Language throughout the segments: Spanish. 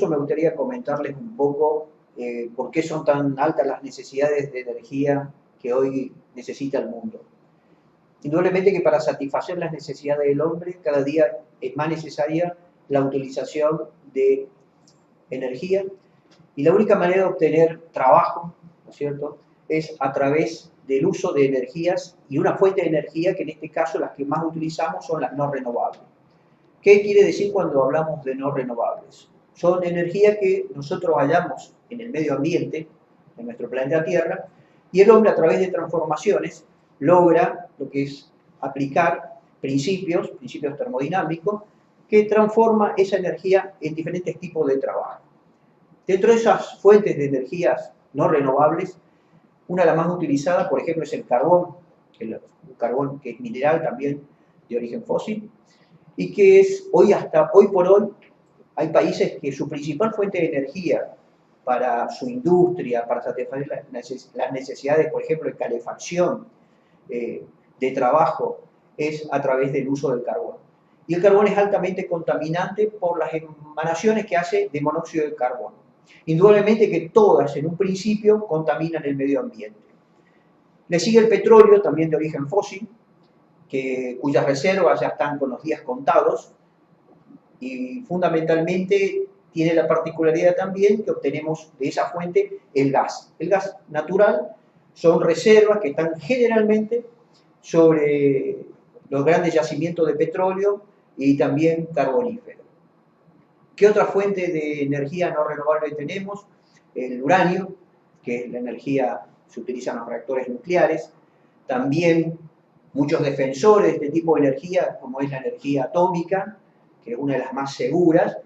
eso me gustaría comentarles un poco por qué son tan altas las necesidades de energía que hoy necesita el mundo. Indudablemente que para satisfacer las necesidades del hombre cada día es más necesaria la utilización de energía y la única manera de obtener trabajo, ¿no es cierto?, es a través del uso de energías y una fuente de energía que en este caso las que más utilizamos son las no renovables. ¿Qué quiere decir cuando hablamos de no renovables? Son energías que nosotros hallamos en el medio ambiente, en nuestro planeta Tierra, y el hombre a través de transformaciones logra lo que es aplicar principios termodinámicos, que transforma esa energía en diferentes tipos de trabajo. Dentro de esas fuentes de energías no renovables, una de las más utilizadas, por ejemplo, es el carbón, un carbón que es mineral también de origen fósil, y que es hoy por hoy hay países que su principal fuente de energía para su industria, para satisfacer las necesidades, por ejemplo, de calefacción, de trabajo, es a través del uso del carbón. Y el carbón es altamente contaminante por las emanaciones que hace de monóxido de carbono. Indudablemente que todas, en un principio, contaminan el medio ambiente. Le sigue el petróleo, también de origen fósil, cuyas reservas ya están con los días contados, y fundamentalmente tiene la particularidad también que obtenemos de esa fuente el gas. El gas natural son reservas que están generalmente sobre los grandes yacimientos de petróleo y también carboníferos. ¿Qué otra fuente de energía no renovable tenemos? El uranio, que es la energía que se utiliza en los reactores nucleares. También muchos defensores de este tipo de energía, como es la energía atómica, que es una de las más seguras,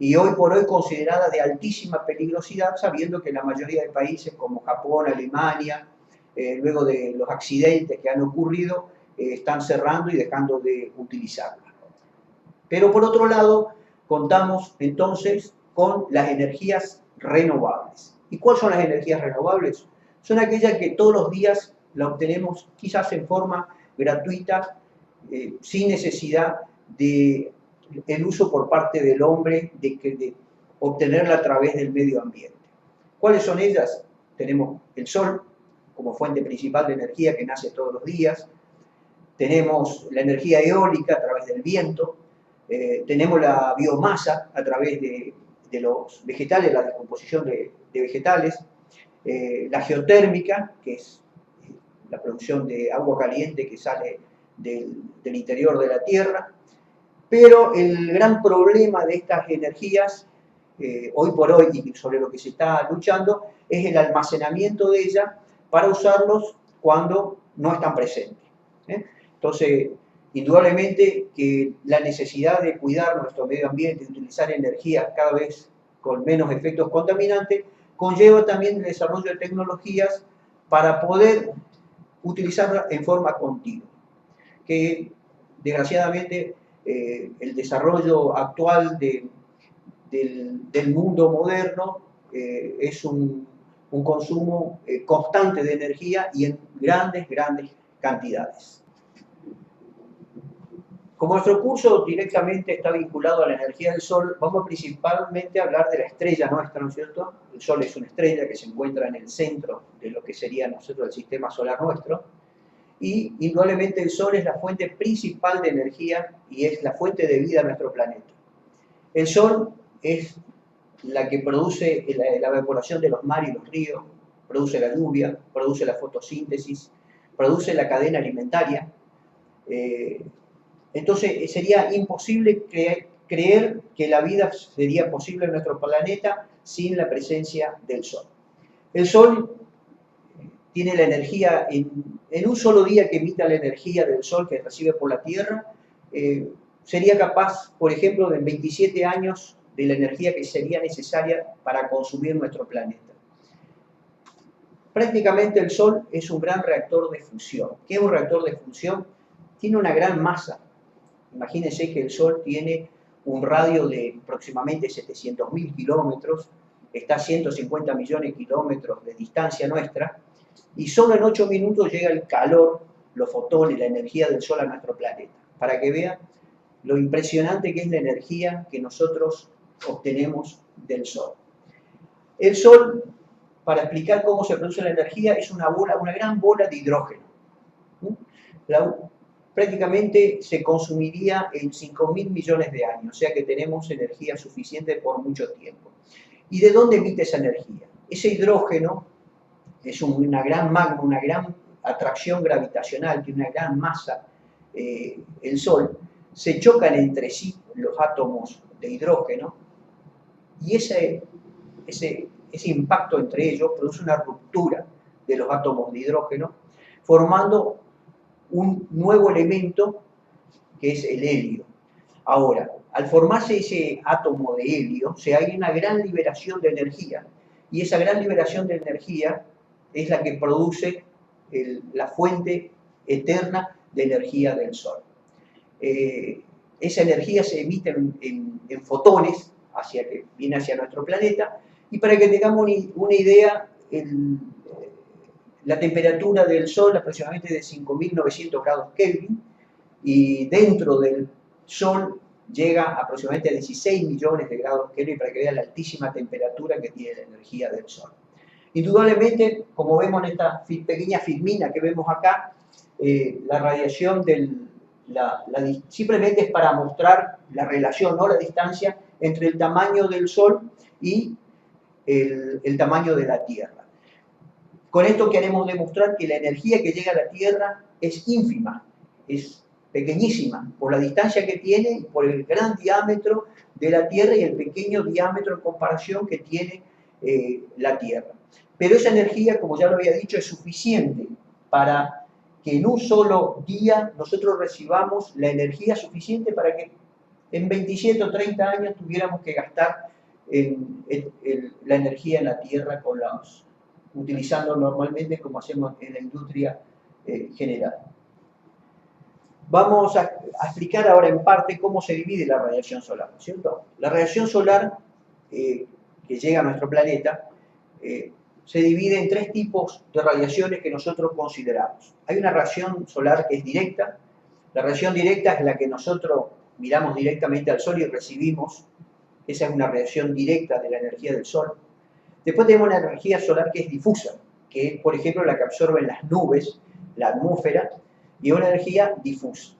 y hoy por hoy considerada de altísima peligrosidad, sabiendo que la mayoría de países como Japón, Alemania, luego de los accidentes que han ocurrido, están cerrando y dejando de utilizarla. Pero por otro lado, contamos entonces con las energías renovables. ¿Y cuáles son las energías renovables? Son aquellas que todos los días la obtenemos quizás en forma gratuita, sin necesidad de el uso por parte del hombre de obtenerla a través del medio ambiente. ¿Cuáles son ellas? Tenemos el sol como fuente principal de energía que nace todos los días, tenemos la energía eólica a través del viento, tenemos la biomasa a través de los vegetales, la descomposición de vegetales, la geotérmica, que es la producción de agua caliente que sale del interior de la Tierra. Pero el gran problema de estas energías, hoy por hoy, y sobre lo que se está luchando, es el almacenamiento de ellas para usarlos cuando no están presentes. Entonces, indudablemente que la necesidad de cuidar nuestro medio ambiente, de utilizar energías cada vez con menos efectos contaminantes, conlleva también el desarrollo de tecnologías para poder utilizarlas en forma continua, que desgraciadamente el desarrollo actual del mundo moderno es un consumo constante de energía y en grandes cantidades. Como nuestro curso directamente está vinculado a la energía del Sol, vamos principalmente a hablar de la estrella nuestra, ¿no es cierto? El Sol es una estrella que se encuentra en el centro de lo que sería nosotros el sistema solar nuestro, y indudablemente el Sol es la fuente principal de energía y es la fuente de vida de nuestro planeta. El Sol es la que produce la evaporación de los mares y los ríos, produce la lluvia, produce la fotosíntesis, produce la cadena alimentaria. Entonces sería imposible creer que la vida sería posible en nuestro planeta sin la presencia del Sol. El Sol tiene la energía, en un solo día que emita la energía del Sol que recibe por la Tierra, sería capaz, por ejemplo, de 27 años de la energía que sería necesaria para consumir nuestro planeta. Prácticamente el Sol es un gran reactor de fusión. ¿Qué es un reactor de fusión? Tiene una gran masa. Imagínense que el Sol tiene un radio de aproximadamente 700.000 kilómetros, está a 150 millones de kilómetros de distancia nuestra, y solo en 8 minutos llega el calor, los fotones, la energía del Sol a nuestro planeta. Para que vean lo impresionante que es la energía que nosotros obtenemos del Sol. El Sol, para explicar cómo se produce la energía, es una gran bola de hidrógeno. Prácticamente se consumiría en 5.000 millones de años, o sea que tenemos energía suficiente por mucho tiempo. ¿Y de dónde emite esa energía? Ese hidrógeno es una gran magma, una gran atracción gravitacional, tiene una gran masa, el Sol, se chocan entre sí los átomos de hidrógeno y ese impacto entre ellos produce una ruptura de los átomos de hidrógeno, formando un nuevo elemento que es el helio. Ahora, al formarse ese átomo de helio, hay una gran liberación de energía, y esa gran liberación de energía es la que produce la fuente eterna de energía del Sol. Esa energía se emite en fotones, que viene hacia nuestro planeta, y para que tengamos una idea, la temperatura del Sol aproximadamente de 5.900 grados Kelvin, y dentro del Sol llega aproximadamente a 16 millones de grados Kelvin, para que vean la altísima temperatura que tiene la energía del Sol. Indudablemente, como vemos en esta pequeña filmina que vemos acá, la radiación simplemente es para mostrar la relación, no la distancia, entre el tamaño del Sol y el tamaño de la Tierra. Con esto queremos demostrar que la energía que llega a la Tierra es ínfima, es pequeñísima, por la distancia que tiene y por el gran diámetro de la Tierra y el pequeño diámetro en comparación que tiene la Tierra. Pero esa energía, como ya lo había dicho, es suficiente para que en un solo día nosotros recibamos la energía suficiente para que en 27 o 30 años tuviéramos que gastar la energía en la Tierra utilizando normalmente como hacemos en la industria general. Vamos a explicar ahora en parte cómo se divide la radiación solar, ¿cierto? La radiación solar que llega a nuestro planeta se divide en tres tipos de radiaciones que nosotros consideramos. Hay una radiación solar que es directa. La radiación directa es la que nosotros miramos directamente al Sol y recibimos. Esa es una radiación directa de la energía del Sol. Después tenemos una energía solar que es difusa, que es, por ejemplo, la que absorben las nubes, la atmósfera, y una energía difusa.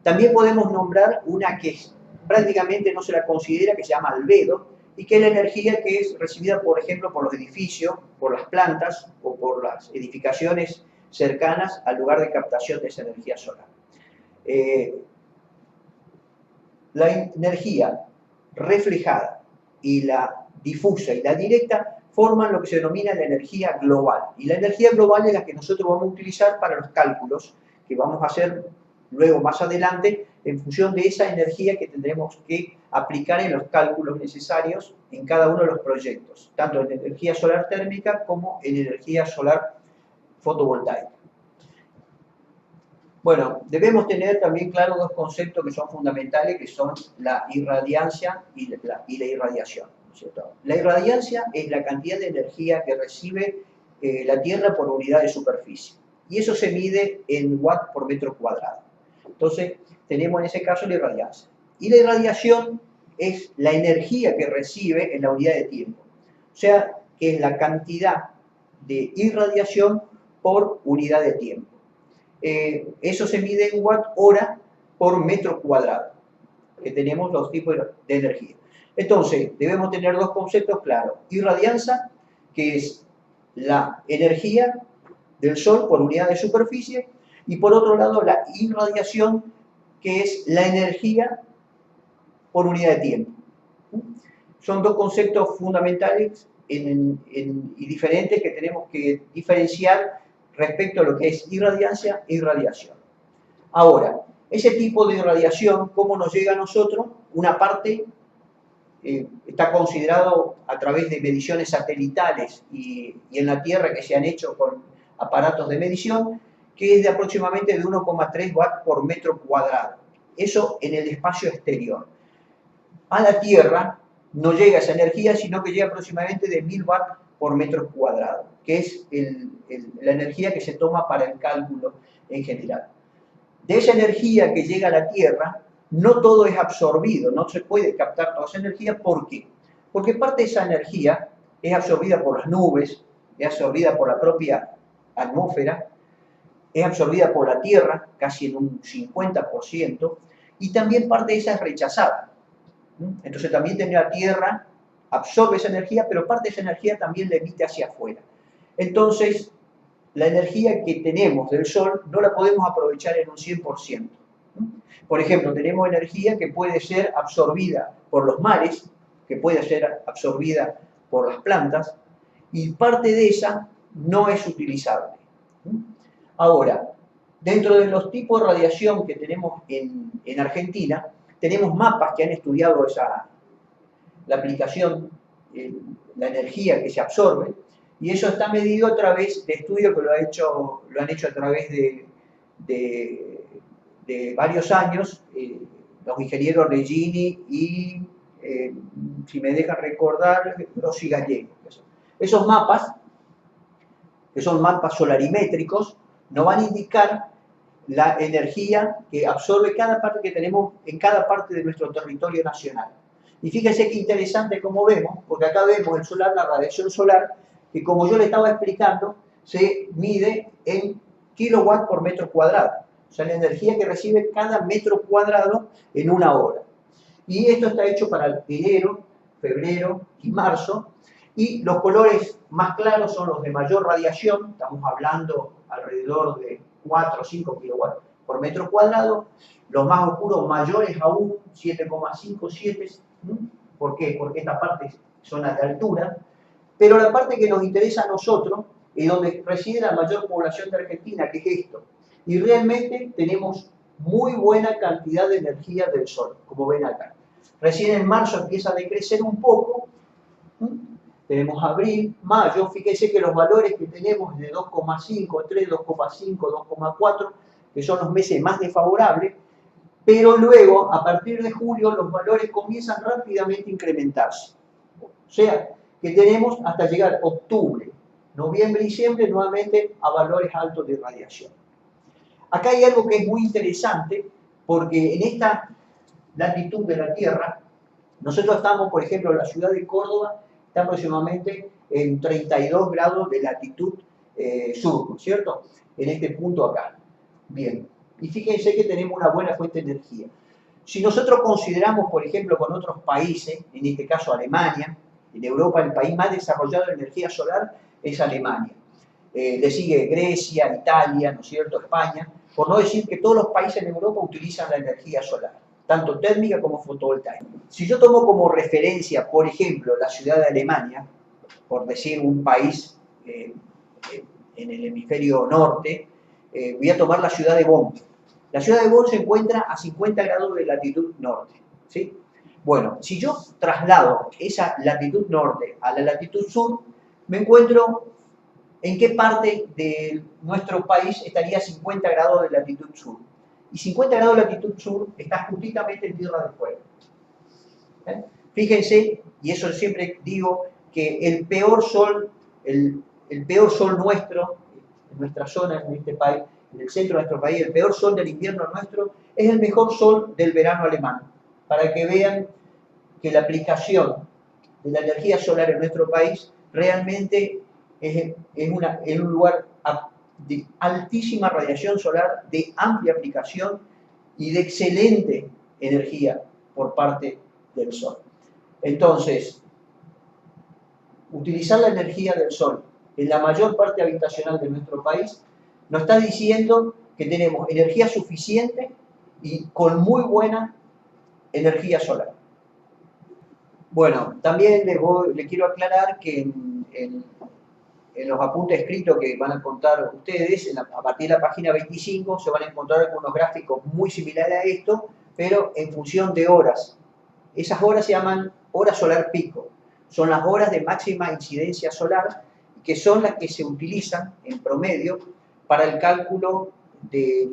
También podemos nombrar una que prácticamente no se la considera, que se llama albedo, y que es la energía que es recibida, por ejemplo, por los edificios, por las plantas o por las edificaciones cercanas al lugar de captación de esa energía solar. La energía reflejada y la difusa y la directa forman lo que se denomina la energía global. Y la energía global es la que nosotros vamos a utilizar para los cálculos que vamos a hacer luego más adelante en función de esa energía que tendremos que aplicar en los cálculos necesarios en cada uno de los proyectos, tanto en energía solar térmica como en energía solar fotovoltaica. Bueno, debemos tener también claro dos conceptos que son fundamentales, que son la irradiancia y la irradiación, ¿cierto? La irradiancia es la cantidad de energía que recibe la Tierra por unidad de superficie, y eso se mide en watts por metro cuadrado. Entonces, tenemos en ese caso la irradiancia. Y la irradiación es la energía que recibe en la unidad de tiempo, o sea, que es la cantidad de irradiación por unidad de tiempo. Eso se mide en watt hora por metro cuadrado, que tenemos los tipos de energía. Entonces, debemos tener dos conceptos claros. Irradianza, que es la energía del Sol por unidad de superficie, y por otro lado la irradiación, que es la energía por unidad de tiempo. Son dos conceptos fundamentales y diferentes que tenemos que diferenciar respecto a lo que es irradiancia e irradiación. Ahora, ese tipo de irradiación, ¿cómo nos llega a nosotros? Una parte está considerado a través de mediciones satelitales y en la Tierra que se han hecho con aparatos de medición, que es de aproximadamente de 1,3 watts por metro cuadrado. Eso en el espacio exterior. A la Tierra no llega esa energía, sino que llega aproximadamente de 1000 watts por metro cuadrado, que es la energía que se toma para el cálculo en general. De esa energía que llega a la Tierra, no todo es absorbido, no se puede captar toda esa energía. ¿Por qué? Porque parte de esa energía es absorbida por las nubes, es absorbida por la propia atmósfera, es absorbida por la Tierra, casi en un 50%, y también parte de esa es rechazada. Entonces también la Tierra absorbe esa energía, pero parte de esa energía también la emite hacia afuera. Entonces, la energía que tenemos del Sol no la podemos aprovechar en un 100%. Por ejemplo, tenemos energía que puede ser absorbida por los mares, que puede ser absorbida por las plantas, y parte de esa no es utilizable. Ahora, dentro de los tipos de radiación que tenemos en Argentina, tenemos mapas que han estudiado la aplicación, la energía que se absorbe, y eso está medido a través de estudios que lo han hecho a través de varios años, los ingenieros Regini y, si me dejan recordar, Rossi Gallegos. Esos mapas, que son mapas solarimétricos, nos van a indicar la energía que absorbe cada parte que tenemos en cada parte de nuestro territorio nacional. Y fíjense qué interesante como vemos, porque acá vemos el solar, la radiación solar, que como yo le estaba explicando, se mide en kilowatts por metro cuadrado. O sea, la energía que recibe cada metro cuadrado en una hora. Y esto está hecho para enero, febrero y marzo. Y los colores más claros son los de mayor radiación, estamos hablando alrededor de 4 o 5 kilowatts por metro cuadrado. Los más oscuros mayores aún, 7,5, 7. ¿Por qué? Porque esta parte es zona de altura. Pero la parte que nos interesa a nosotros es donde reside la mayor población de Argentina, que es esto. Y realmente tenemos muy buena cantidad de energía del Sol, como ven acá. Recién en marzo empieza a decrecer un poco. Tenemos abril, mayo, fíjense que los valores que tenemos de 2,5, 3, 2,5, 2,4, que son los meses más desfavorables, pero luego, a partir de julio, los valores comienzan rápidamente a incrementarse. O sea, que tenemos hasta llegar octubre, noviembre y diciembre nuevamente a valores altos de radiación. Acá hay algo que es muy interesante, porque en esta latitud de la Tierra, nosotros estamos, por ejemplo, en la ciudad de Córdoba, está aproximadamente en 32 grados de latitud sur, ¿no es cierto? En este punto acá. Bien, y fíjense que tenemos una buena fuente de energía. Si nosotros consideramos, por ejemplo, con otros países, en este caso Alemania, en Europa el país más desarrollado en energía solar es Alemania. Le sigue Grecia, Italia, ¿no es cierto?, España, por no decir que todos los países en Europa utilizan la energía solar, tanto térmica como fotovoltaica. Si yo tomo como referencia, por ejemplo, la ciudad de Alemania, por decir un país en el hemisferio norte, voy a tomar la ciudad de Bonn. La ciudad de Bonn se encuentra a 50 grados de latitud norte, ¿sí? Bueno, si yo traslado esa latitud norte a la latitud sur, me encuentro en qué parte de nuestro país estaría 50 grados de latitud sur. Y 50 grados de latitud sur está justamente en Tierra del Fuego. Fíjense, y eso siempre digo, que el peor sol nuestro, en nuestra zona, en este país, en el centro de nuestro país, el peor sol del invierno nuestro, es el mejor sol del verano alemán. Para que vean que la aplicación de la energía solar en nuestro país realmente es un lugar de altísima radiación solar, de amplia aplicación y de excelente energía por parte del Sol. Entonces, utilizar la energía del Sol en la mayor parte habitacional de nuestro país nos está diciendo que tenemos energía suficiente y con muy buena energía solar. Bueno, también les quiero aclarar que en los apuntes escritos que van a encontrar ustedes, a partir de la página 25, se van a encontrar algunos gráficos muy similares a esto, pero en función de horas. Esas horas se llaman hora solar pico. Son las horas de máxima incidencia solar, que son las que se utilizan en promedio para el cálculo de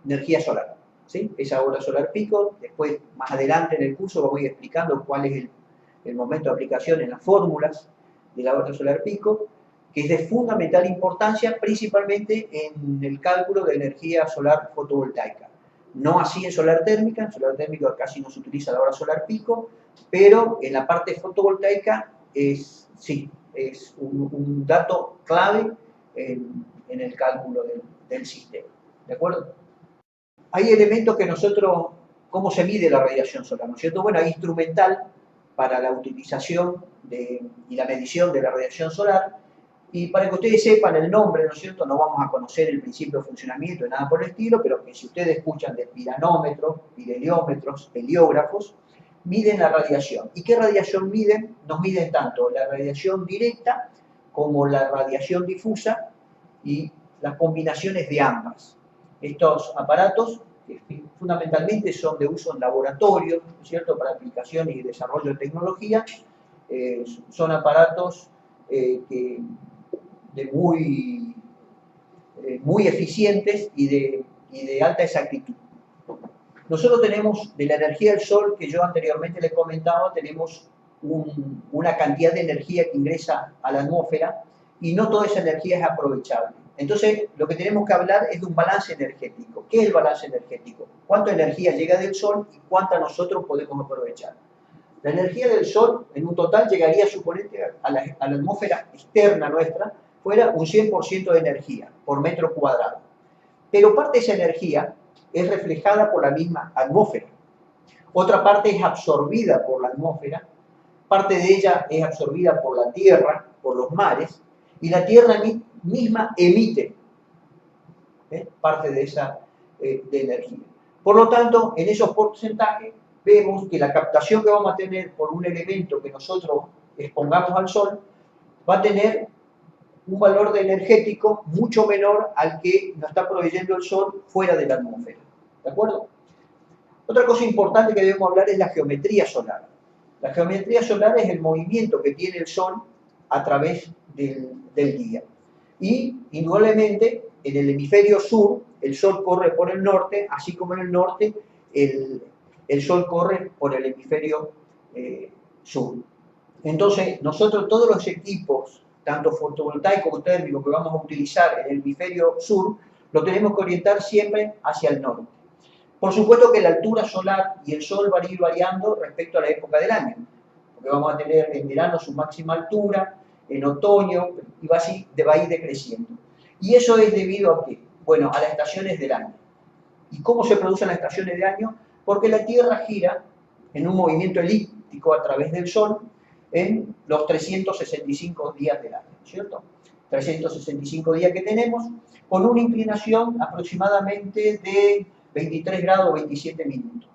energía solar, ¿sí? Esa hora solar pico, después más adelante en el curso voy explicando cuál es el momento de aplicación en las fórmulas de la hora solar pico, que es de fundamental importancia principalmente en el cálculo de energía solar fotovoltaica. No así en solar térmica casi no se utiliza la hora solar pico, pero en la parte fotovoltaica sí, es un dato clave en el cálculo del sistema. ¿De acuerdo? Hay elementos que nosotros, ¿cómo se mide la radiación solar? ¿No es cierto? Bueno, hay instrumental para la utilización y la medición de la radiación solar. Y para que ustedes sepan el nombre, ¿no es cierto? No vamos a conocer el principio de funcionamiento, nada por el estilo, pero que si ustedes escuchan de piranómetros, pirheliómetros, heliógrafos, miden la radiación. ¿Y qué radiación miden? Nos miden tanto la radiación directa como la radiación difusa y las combinaciones de ambas. Estos aparatos que fundamentalmente son de uso en laboratorio, ¿no es cierto?, para aplicación y desarrollo de tecnología, son aparatos que muy eficientes y de alta exactitud. Nosotros tenemos, de la energía del sol, que yo anteriormente les comentaba, tenemos una cantidad de energía que ingresa a la atmósfera y no toda esa energía es aprovechable. Entonces, lo que tenemos que hablar es de un balance energético. ¿Qué es el balance energético? ¿Cuánta energía llega del sol y cuánta nosotros podemos aprovechar? La energía del sol, en un total, llegaría, suponete, a la atmósfera externa nuestra, fuera un 100% de energía por metro cuadrado. Pero parte de esa energía es reflejada por la misma atmósfera. Otra parte es absorbida por la atmósfera, parte de ella es absorbida por la tierra, por los mares, y la tierra misma emite parte de esa de energía. Por lo tanto, en esos porcentajes vemos que la captación que vamos a tener por un elemento que nosotros expongamos al sol va a tener un valor de energético mucho menor al que nos está proveyendo el sol fuera de la atmósfera. ¿De acuerdo? Otra cosa importante que debemos hablar es la geometría solar. La geometría solar es el movimiento que tiene el sol a través del día. Y, indudablemente, en el hemisferio sur, el sol corre por el norte, así como en el norte, el sol corre por el hemisferio sur. Entonces, nosotros todos los equipos, tanto fotovoltaicos como térmicos, que vamos a utilizar en el hemisferio sur, lo tenemos que orientar siempre hacia el norte. Por supuesto que la altura solar y el sol van a ir variando respecto a la época del año, porque vamos a tener en verano su máxima altura, en otoño, y va a ir decreciendo. ¿Y eso es debido a qué? Bueno, a las estaciones del año. ¿Y cómo se producen las estaciones del año? Porque la Tierra gira en un movimiento elíptico a través del Sol en los 365 días del año, ¿cierto? 365 días que tenemos, con una inclinación aproximadamente de 23 grados 27 minutos.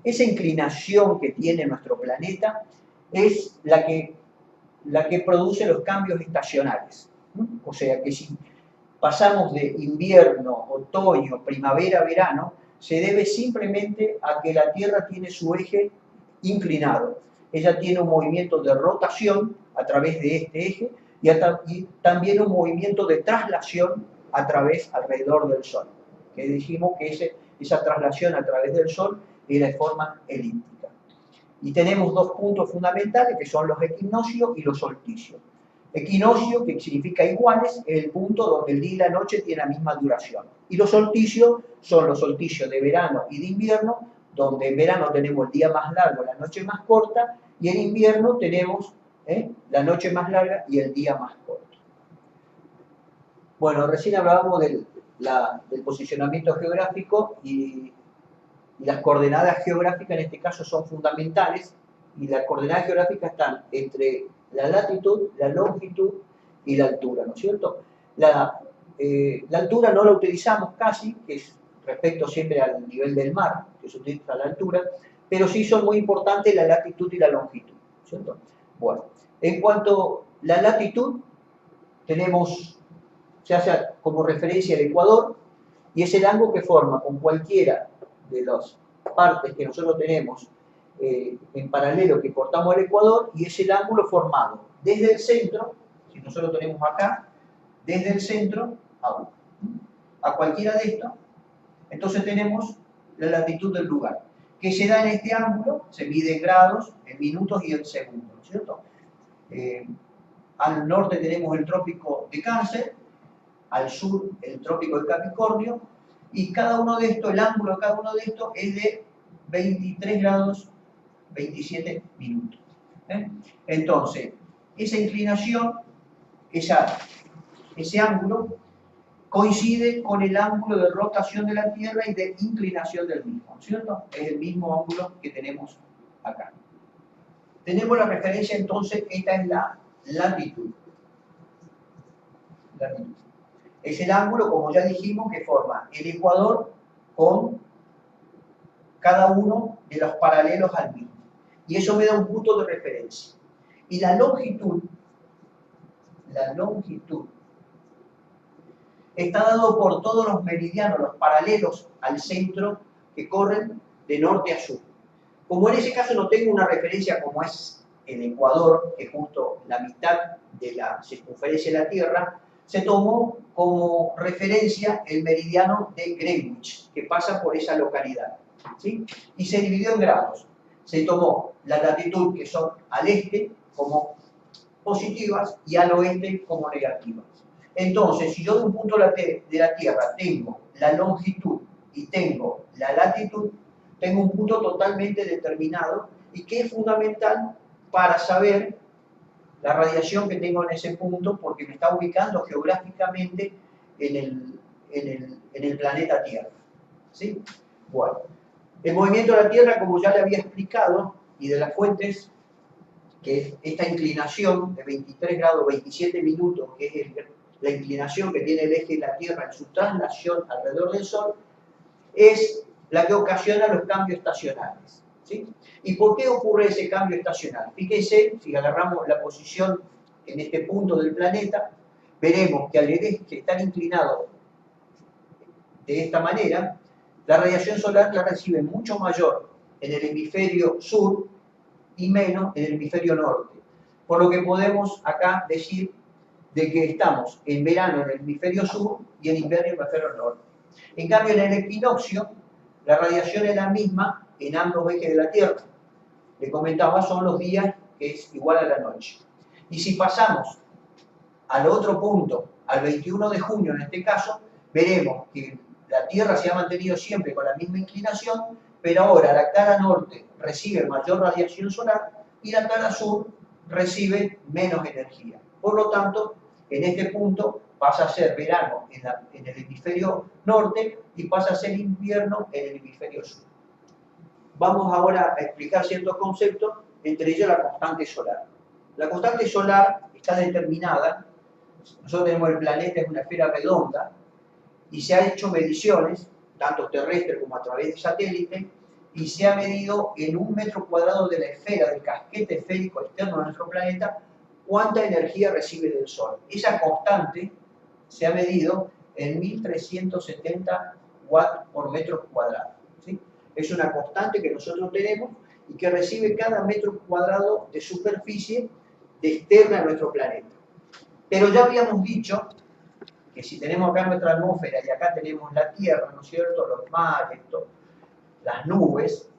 Esa inclinación que tiene nuestro planeta es la que produce los cambios estacionales. O sea que si pasamos de invierno, otoño, primavera, verano, se debe simplemente a que la Tierra tiene su eje inclinado. Ella tiene un movimiento de rotación a través de este eje y también un movimiento de traslación alrededor del Sol. Que dijimos que esa traslación a través del Sol es de forma elíptica. Y tenemos dos puntos fundamentales que son los equinoccios y los solsticios. Equinoccio, que significa iguales, es el punto donde el día y la noche tienen la misma duración. Y los solsticios son los solsticios de verano y de invierno, donde en verano tenemos el día más largo, la noche más corta, y en invierno tenemos la noche más larga y el día más corto. Bueno, recién hablábamos del posicionamiento geográfico y las coordenadas geográficas en este caso son fundamentales, y las coordenadas geográficas están entre la latitud, la longitud y la altura, ¿no es cierto? La altura no la utilizamos casi, que es respecto siempre al nivel del mar, que se utiliza la altura, pero sí son muy importantes la latitud y la longitud, ¿cierto? Bueno, en cuanto a la latitud, se hace como referencia el Ecuador, y es el ángulo que forma con cualquiera de las partes que nosotros tenemos en paralelo que cortamos el Ecuador, y es el ángulo formado desde el centro, si nosotros tenemos acá, desde el centro a cualquiera de estos, entonces tenemos la latitud del lugar, que se da en este ángulo, se mide en grados, en minutos y en segundos, ¿cierto? Al norte tenemos el trópico de Cáncer, al sur el trópico de Capricornio, y cada uno de estos, el ángulo de cada uno de estos es de 23 grados 27 minutos. Entonces, esa inclinación, ese ángulo, coincide con el ángulo de rotación de la Tierra y de inclinación del mismo, ¿cierto? Es el mismo ángulo que tenemos acá. Tenemos la referencia entonces, esta es la latitud. Es el ángulo, como ya dijimos, que forma el ecuador con cada uno de los paralelos al mismo. Y eso me da un punto de referencia. Y la longitud está dado por todos los meridianos, los paralelos al centro que corren de norte a sur. Como en ese caso no tengo una referencia como es el ecuador, que es justo la mitad de la circunferencia de la Tierra, se tomó como referencia el meridiano de Greenwich, que pasa por esa localidad, ¿sí? Y se dividió en grados. Se tomó la latitud, que son al este, como positivas, y al oeste como negativas. Entonces, si yo de un punto de la Tierra tengo la longitud y tengo la latitud, tengo un punto totalmente determinado y que es fundamental para saber la radiación que tengo en ese punto, porque me está ubicando geográficamente en el planeta Tierra, ¿sí? Bueno, el movimiento de la Tierra, como ya le había explicado, y de las fuentes, que es esta inclinación de 23 grados 27 minutos, que es la inclinación que tiene el eje de la Tierra en su traslación alrededor del Sol, es la que ocasiona los cambios estacionales, ¿sí? ¿Y por qué ocurre ese cambio estacional? Fíjense, si agarramos la posición en este punto del planeta, veremos que al eje estar inclinado de esta manera, la radiación solar la recibe mucho mayor en el hemisferio sur y menos en el hemisferio norte. Por lo que podemos acá decir de que estamos en verano en el hemisferio sur y en invierno en el hemisferio norte. En cambio, en el equinoccio, la radiación es la misma en ambos ejes de la Tierra. Le comentaba, son los días que es igual a la noche. Y si pasamos al otro punto, al 21 de junio en este caso, veremos que la Tierra se ha mantenido siempre con la misma inclinación, pero ahora la cara norte recibe mayor radiación solar y la cara sur recibe menos energía. Por lo tanto, en este punto pasa a ser verano en el hemisferio norte y pasa a ser invierno en el hemisferio sur. Vamos ahora a explicar ciertos conceptos, entre ellos la constante solar. La constante solar está determinada, nosotros tenemos el planeta, es una esfera redonda, y se han hecho mediciones, tanto terrestres como a través de satélite, y se ha medido en 1 metro cuadrado de la esfera, del casquete esférico externo de nuestro planeta, cuánta energía recibe del Sol. Esa constante se ha medido en 1370 watts por metro cuadrado, ¿sí? Es una constante que nosotros tenemos y que recibe cada metro cuadrado de superficie externa a nuestro planeta. Pero ya habíamos dicho que si tenemos acá nuestra atmósfera y acá tenemos la Tierra, ¿no es cierto?, los mares, las nubes,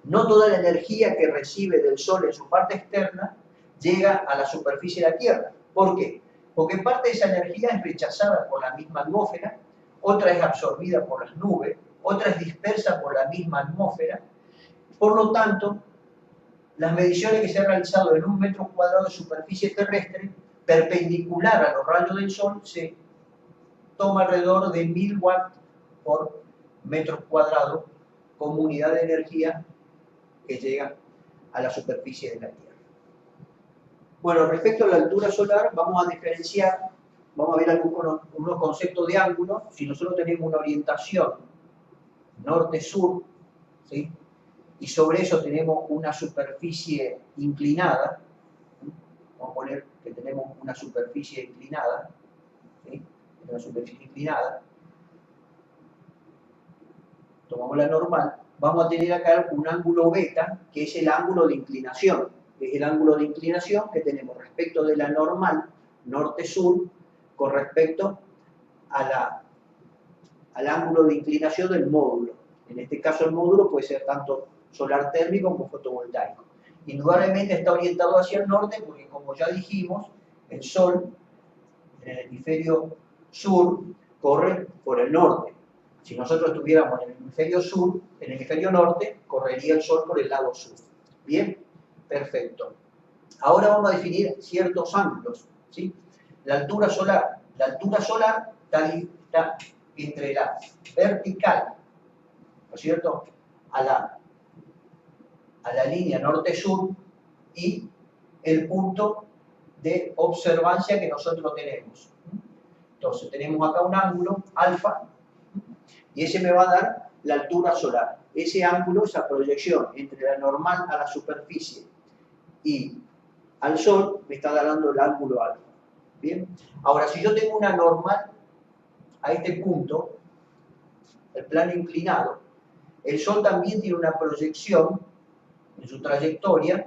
no toda la energía que recibe del Sol en su parte externa llega a la superficie de la Tierra. ¿Por qué? Porque parte de esa energía es rechazada por la misma atmósfera, otra es absorbida por las nubes, otra es dispersa por la misma atmósfera. Por lo tanto, las mediciones que se han realizado en 1 metro cuadrado de superficie terrestre, perpendicular a los rayos del Sol, se toma alrededor de 1000 watts por metro cuadrado como unidad de energía que llega a la superficie de la Tierra. Bueno, respecto a la altura solar, vamos a diferenciar, vamos a ver algunos conceptos de ángulo. Si nosotros tenemos una orientación norte-sur, ¿sí?, y sobre eso tenemos una superficie inclinada, vamos a poner que tenemos una superficie inclinada, ¿sí?, una superficie inclinada, tomamos la normal, vamos a tener acá un ángulo beta, que es el ángulo de inclinación, es el ángulo de inclinación que tenemos respecto de la normal, norte-sur, con respecto al ángulo de inclinación del módulo. En este caso el módulo puede ser tanto solar térmico como fotovoltaico. Indudablemente está orientado hacia el norte porque, como ya dijimos, el Sol en el hemisferio sur corre por el norte. Si nosotros estuviéramos en el hemisferio sur, en el hemisferio norte, correría el Sol por el lado sur. Bien, perfecto. Ahora vamos a definir ciertos ángulos, ¿sí? La altura solar está entre la vertical, ¿no es cierto?, a la línea norte-sur y el punto de observancia que nosotros tenemos. Entonces tenemos acá un ángulo alfa y ese me va a dar la altura solar. Ese ángulo, esa proyección entre la normal a la superficie y al Sol me está dando el ángulo alfa. Bien. Ahora, si yo tengo una normal a este punto, el plano inclinado, el Sol también tiene una proyección en su trayectoria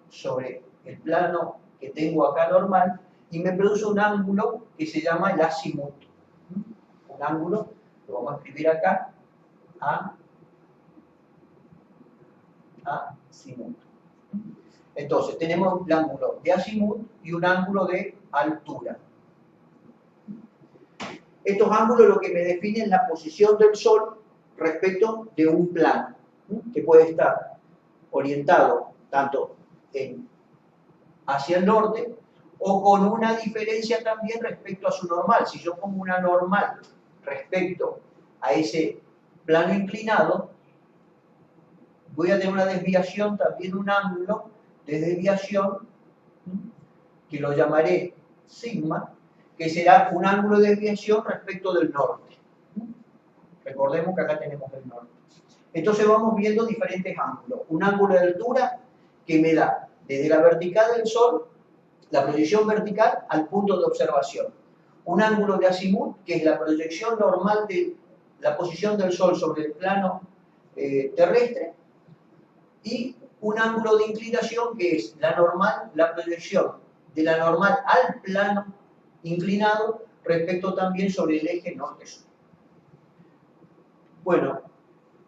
sobre el plano que tengo acá normal y me produce un ángulo que se llama el azimut. Un ángulo, lo vamos a escribir acá, azimut. Entonces, tenemos un ángulo de azimut y un ángulo de altura. Estos ángulos lo que me definen la posición del Sol respecto de un plano, que puede estar orientado tanto hacia el norte o con una diferencia también respecto a su normal. Si yo pongo una normal respecto a ese plano inclinado, voy a tener una desviación, también un ángulo de desviación, que lo llamaré sigma, que será un ángulo de desviación respecto del norte. Recordemos que acá tenemos el norte. Entonces vamos viendo diferentes ángulos. Un ángulo de altura que me da desde la vertical del Sol, la proyección vertical al punto de observación. Un ángulo de azimut, que es la proyección normal de la posición del Sol sobre el plano terrestre, y un ángulo de inclinación que es la normal, la proyección de la normal al plano inclinado respecto también sobre el eje norte-sur. Bueno,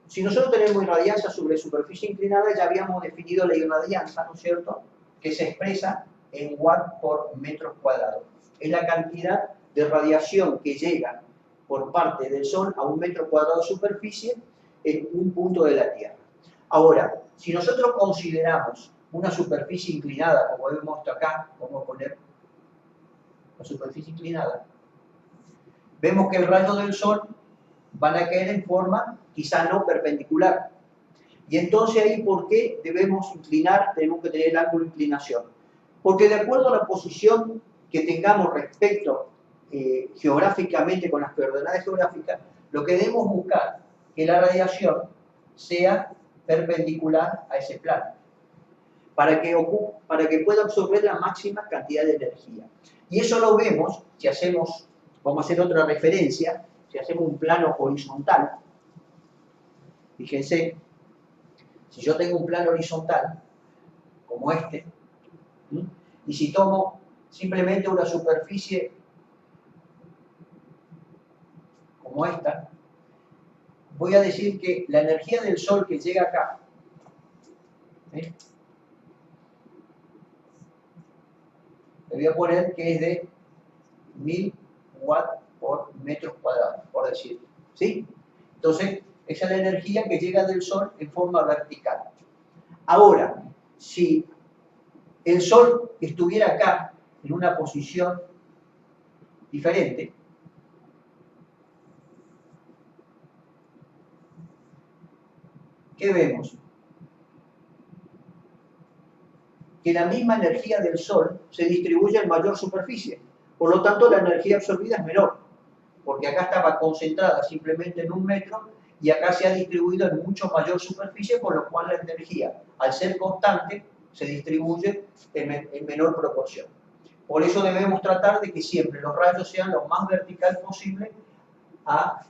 si nosotros tenemos irradianza sobre superficie inclinada, ya habíamos definido la irradianza, ¿no es cierto?, que se expresa en watts por metros cuadrados. Es la cantidad de radiación que llega por parte del Sol a un metro cuadrado de superficie en un punto de la Tierra. Ahora, si nosotros consideramos una superficie inclinada, como vemos acá, vamos a poner la superficie inclinada, vemos que el rayo del Sol van a caer en forma quizá no perpendicular. Y entonces ahí, ¿por qué debemos inclinar? Tenemos que tener el ángulo de inclinación. Porque de acuerdo a la posición que tengamos respecto geográficamente con las coordenadas geográficas, lo que debemos buscar que la radiación sea perpendicular a ese plano, para que pueda absorber la máxima cantidad de energía. Y eso lo vemos si hacemos, vamos a hacer otra referencia, si hacemos un plano horizontal. Fíjense, si yo tengo un plano horizontal, como este, y si tomo simplemente una superficie como esta, voy a decir que la energía del Sol que llega acá, le voy a poner que es de 1000 watts por metros cuadrados, por decir, ¿sí? Entonces, esa es la energía que llega del Sol en forma vertical. Ahora, si el Sol estuviera acá, en una posición diferente, ¿qué vemos? Que la misma energía del Sol se distribuye en mayor superficie. Por lo tanto, la energía absorbida es menor, porque acá estaba concentrada simplemente en un metro y acá se ha distribuido en mucho mayor superficie, por lo cual la energía, al ser constante, se distribuye en menor proporción. Por eso debemos tratar de que siempre los rayos sean lo más vertical posible a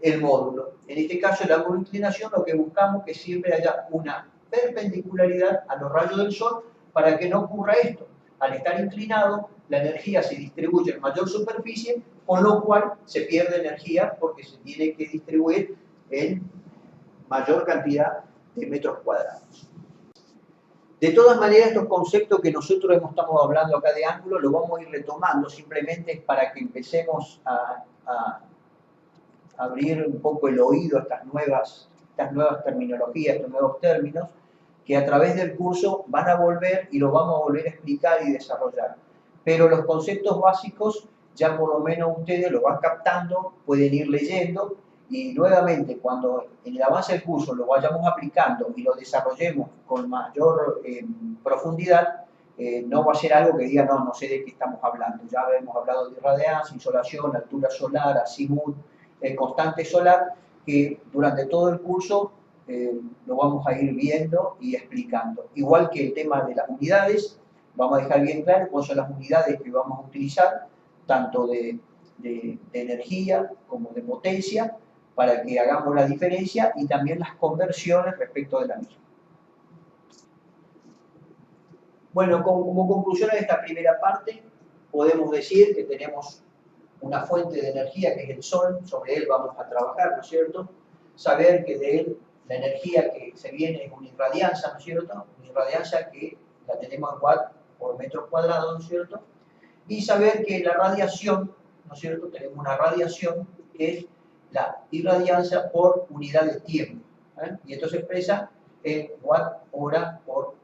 el módulo. En este caso, el ángulo de inclinación, lo que buscamos es que siempre haya una perpendicularidad a los rayos del Sol para que no ocurra esto. Al estar inclinado, la energía se distribuye en mayor superficie, con lo cual se pierde energía porque se tiene que distribuir en mayor cantidad de metros cuadrados. De todas maneras, estos conceptos que nosotros estamos hablando acá de ángulo, los vamos a ir retomando simplemente para que empecemos a abrir un poco el oído a estas nuevas terminologías, estos nuevos términos, que a través del curso van a volver y lo vamos a volver a explicar y desarrollar. Pero los conceptos básicos ya por lo menos ustedes lo van captando, pueden ir leyendo y nuevamente cuando en el avance del curso lo vayamos aplicando y lo desarrollemos con mayor profundidad, no va a ser algo que diga, no, no sé de qué estamos hablando. Ya hemos hablado de irradiancia, insolación, altura solar, azimut, constante solar, que durante todo el curso lo vamos a ir viendo y explicando. Igual que el tema de las unidades, vamos a dejar bien claro cuáles son las unidades que vamos a utilizar, tanto de energía como de potencia, para que hagamos la diferencia y también las conversiones respecto de la misma. Bueno, como conclusión de esta primera parte, podemos decir que tenemos una fuente de energía que es el Sol, sobre él vamos a trabajar, ¿no es cierto? Saber que de él la energía que se viene es una irradianza, ¿no es cierto? Una irradianza que la tenemos en watt por metro cuadrado, ¿no es cierto? Y saber que la radiación, ¿no es cierto? Tenemos una radiación que es la irradianza por unidad de tiempo, ¿eh? Y esto se expresa en watt hora por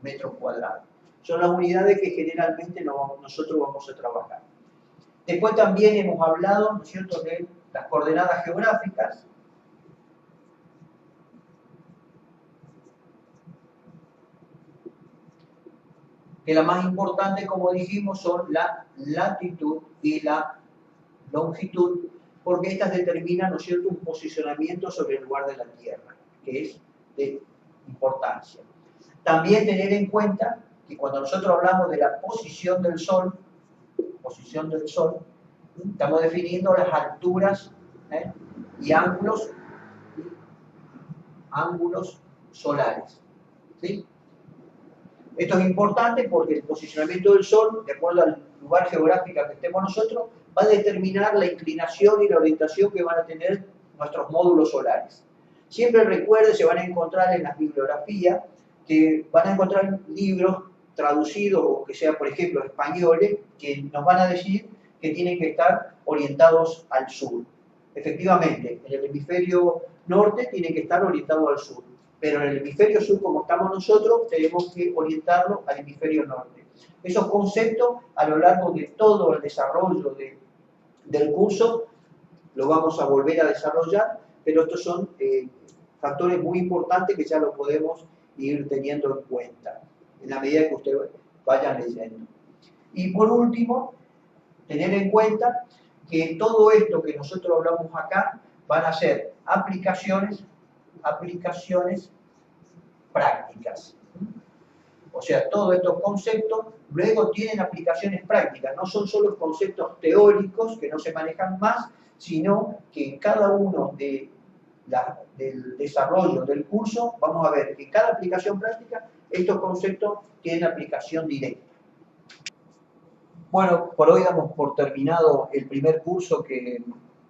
metro cuadrado. Son las unidades que generalmente nosotros vamos a trabajar. Después también hemos hablado, ¿no es cierto?, de las coordenadas geográficas. Que la más importante, como dijimos, son la latitud y la longitud, porque estas determinan, ¿no es cierto?, un posicionamiento sobre el lugar de la Tierra, que es de importancia. También tener en cuenta que cuando nosotros hablamos de la posición del Sol, estamos definiendo las alturas y ángulos solares, ¿sí? Esto es importante porque el posicionamiento del Sol, de acuerdo al lugar geográfico que estemos nosotros, va a determinar la inclinación y la orientación que van a tener nuestros módulos solares. Siempre recuerden, se van a encontrar en las bibliografías, que van a encontrar libros traducidos o que sea, por ejemplo, españoles, que nos van a decir que tienen que estar orientados al sur. Efectivamente, en el hemisferio norte tienen que estar orientados al sur, pero en el hemisferio sur, como estamos nosotros, tenemos que orientarlo al hemisferio norte. Esos conceptos, a lo largo de todo el desarrollo del curso, lo vamos a volver a desarrollar, pero estos son factores muy importantes que ya lo podemos ir teniendo en cuenta en la medida que ustedes vayan leyendo. Y por último, tener en cuenta que todo esto que nosotros hablamos acá van a ser aplicaciones prácticas. O sea, todos estos conceptos luego tienen aplicaciones prácticas, no son solo conceptos teóricos que no se manejan más, sino que en cada uno del desarrollo del curso vamos a ver que en cada aplicación práctica estos conceptos tienen aplicación directa. Bueno, por hoy damos por terminado el primer curso de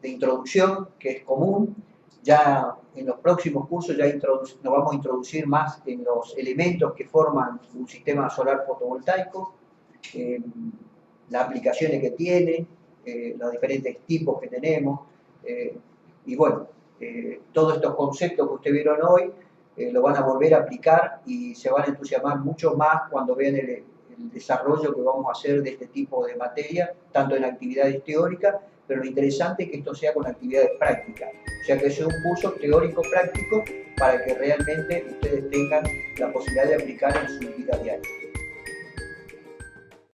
introducción, que es común. Ya en los próximos cursos ya nos vamos a introducir más en los elementos que forman un sistema solar fotovoltaico, las aplicaciones que tiene, los diferentes tipos que tenemos, y bueno, todos estos conceptos que ustedes vieron hoy lo van a volver a aplicar y se van a entusiasmar mucho más cuando vean el desarrollo que vamos a hacer de este tipo de materia, tanto en actividades teóricas, pero lo interesante es que esto sea con actividades prácticas, o sea que sea un curso teórico-práctico para que realmente ustedes tengan la posibilidad de aplicar en su vida diaria.